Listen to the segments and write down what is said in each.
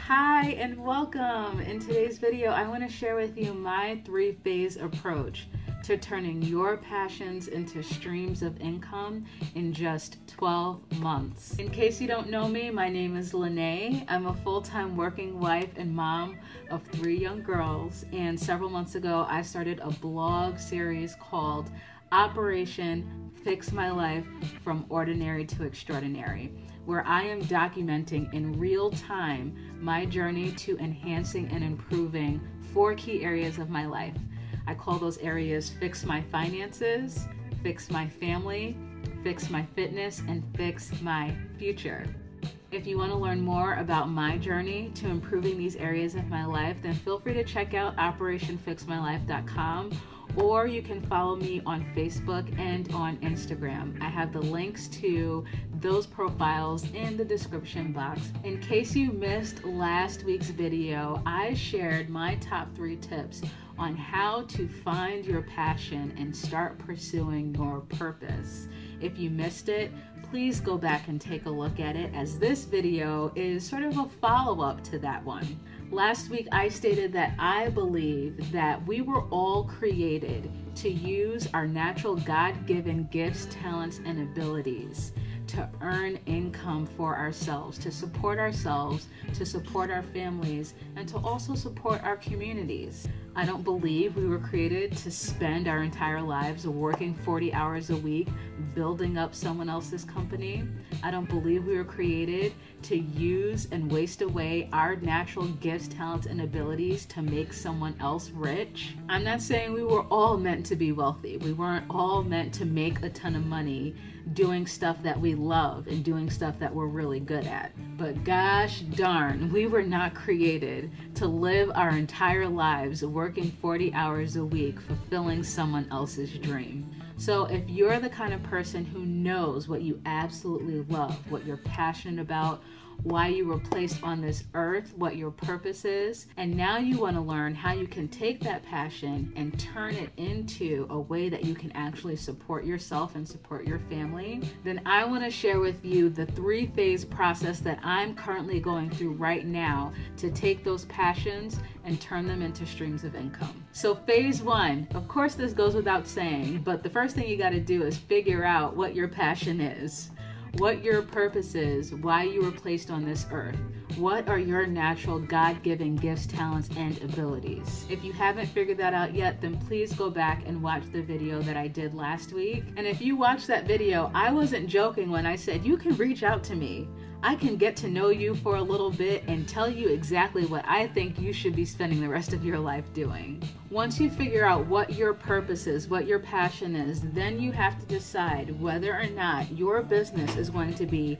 Hi and welcome. In today's video, I want to share with you my three-phase approach to turning your passions into streams of income in just 12 months. In case you don't know me, my name is Lene. I'm a full-time working wife and mom of 3 young girls, and several months ago I started a blog series called Operation Fix My Life from Ordinary to Extraordinary, where I am documenting in real time my journey to enhancing and improving 4 key areas of my life. I call those areas Fix My Finances, Fix My Family, Fix My Fitness, and Fix My Future. If you want to learn more about my journey to improving these areas of my life, then feel free to check out OperationFixMyLife.com, or you can follow me on Facebook and on Instagram. I have the links to those profiles in the description box. In case you missed last week's video, I shared my top 3 tips on how to find your passion and start pursuing your purpose. If you missed it, please go back and take a look at it, as this video is sort of a follow-up to that one. Last week I stated that I believe that we were all created to use our natural God-given gifts, talents, and abilities to earn income for ourselves, to support our families, and to also support our communities. I don't believe we were created to spend our entire lives working 40 hours a week building up someone else's company. I don't believe we were created to use and waste away our natural gifts, talents, and abilities to make someone else rich. I'm not saying we were all meant to be wealthy. We weren't all meant to make a ton of money doing stuff that we love and doing stuff that we're really good at. But gosh darn, we were not created to live our entire lives working 40 hours a week, fulfilling someone else's dream. So if you're the kind of person who knows what you absolutely love, what you're passionate about, why you were placed on this earth, what your purpose is, and now you want to learn how you can take that passion and turn it into a way that you can actually support yourself and support your family, then I want to share with you the 3-phase process that I'm currently going through right now to take those passions and turn them into streams of income. So phase 1, of course this goes without saying, but the first thing you got to do is figure out what your passion is, what your purpose is, why you were placed on this earth. What are your natural God-given gifts, talents, and abilities? If you haven't figured that out yet, then please go back and watch the video that I did last week. And if you watched that video, I wasn't joking when I said you can reach out to me. I can get to know you for a little bit and tell you exactly what I think you should be spending the rest of your life doing. Once you figure out what your purpose is, what your passion is, then you have to decide whether or not your business is going to be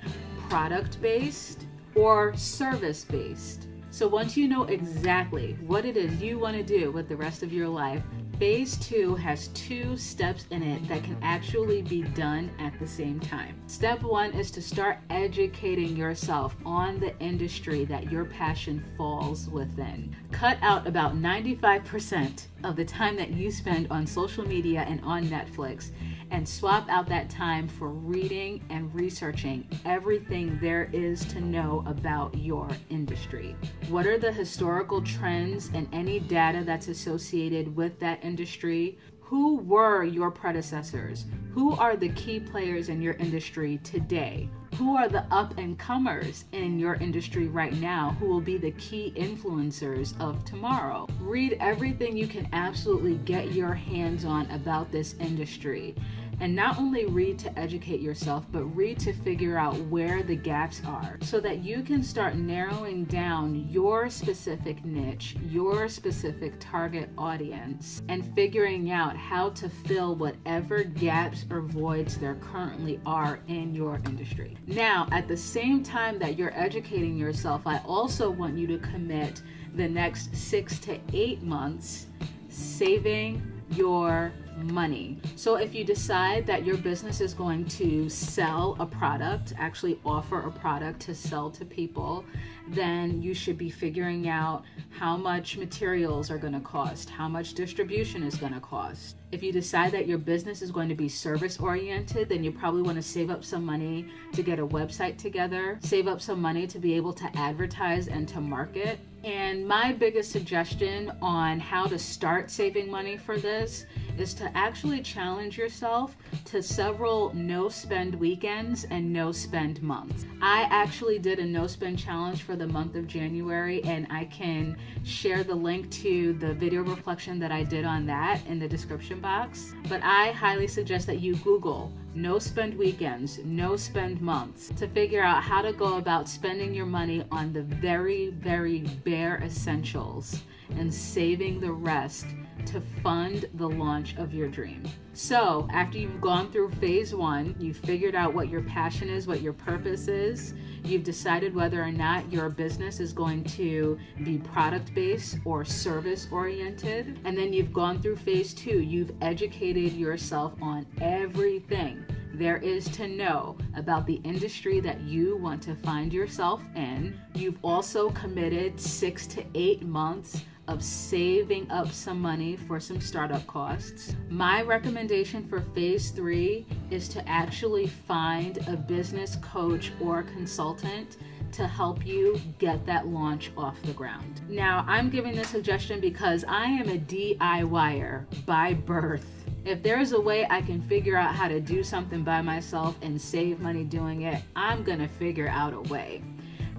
product-based or service-based. So once you know exactly what it is you want to do with the rest of your life, phase 2 has 2 steps in it that can actually be done at the same time. Step 1 is to start educating yourself on the industry that your passion falls within. Cut out about 95% of the time that you spend on social media and on Netflix, and swap out that time for reading and researching everything there is to know about your industry. What are the historical trends and any data that's associated with that industry? Who were your predecessors? Who are the key players in your industry today? Who are the up-and-comers in your industry right now who will be the key influencers of tomorrow? Read everything you can absolutely get your hands on about this industry. And not only read to educate yourself, but read to figure out where the gaps are so that you can start narrowing down your specific niche, your specific target audience, and figuring out how to fill whatever gaps or voids there currently are in your industry. Now, at the same time that you're educating yourself, I also want you to commit the next 6 to 8 months saving your money. So if you decide that your business is going to sell a product, actually offer a product to sell to people, then you should be figuring out how much materials are going to cost, how much distribution is going to cost. If you decide that your business is going to be service oriented, then you probably want to save up some money to get a website together, save up some money to be able to advertise and to market. And my biggest suggestion on how to start saving money for this is to actually challenge yourself to several no-spend weekends and no-spend months. I actually did a no-spend challenge for the month of January, and I can share the link to the video reflection that I did on that in the description box. But I highly suggest that you Google no spend weekends, no spend months to figure out how to go about spending your money on the very, very bare essentials and saving the rest to fund the launch of your dream. So after you've gone through phase one, you've figured out what your passion is, what your purpose is, you've decided whether or not your business is going to be product-based or service-oriented, and then you've gone through phase two, you've educated yourself on everything there is to know about the industry that you want to find yourself in. You've also committed 6 to 8 months of saving up some money for some startup costs. My recommendation for phase 3 is to actually find a business coach or consultant to help you get that launch off the ground. Now, I'm giving this suggestion because I am a DIYer by birth. If there's a way I can figure out how to do something by myself and save money doing it, I'm gonna figure out a way.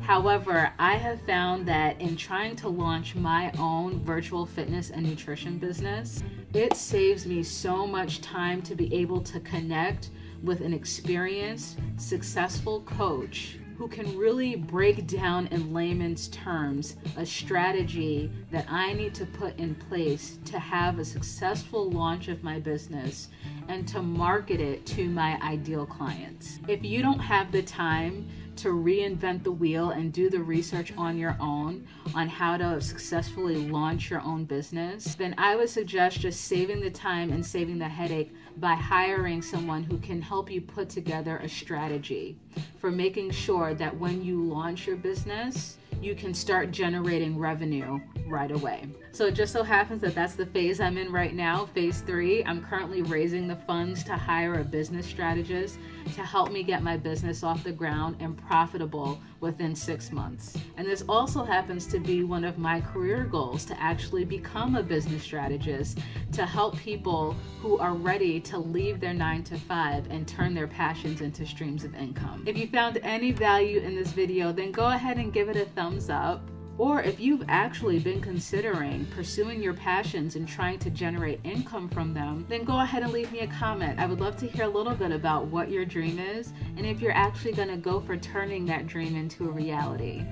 However, I have found that in trying to launch my own virtual fitness and nutrition business, it saves me so much time to be able to connect with an experienced, successful coach who can really break down in layman's terms a strategy that I need to put in place to have a successful launch of my business and to market it to my ideal clients. If you don't have the time to reinvent the wheel and do the research on your own on how to successfully launch your own business, then I would suggest just saving the time and saving the headache by hiring someone who can help you put together a strategy for making sure that when you launch your business, you can start generating revenue right away. So it just so happens that that's the phase I'm in right now, phase 3. I'm currently raising the funds to hire a business strategist to help me get my business off the ground and profitable within 6 months. And this also happens to be one of my career goals, to actually become a business strategist to help people who are ready to leave their 9-to-5 and turn their passions into streams of income. If you found any value in this video, then go ahead and give it a thumbs up. Or if you've actually been considering pursuing your passions and trying to generate income from them, then go ahead and leave me a comment. I would love to hear a little bit about what your dream is and if you're actually going to go for turning that dream into a reality.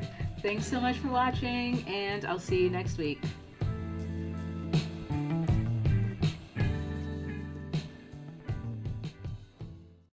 Thanks so much for watching, and I'll see you next week.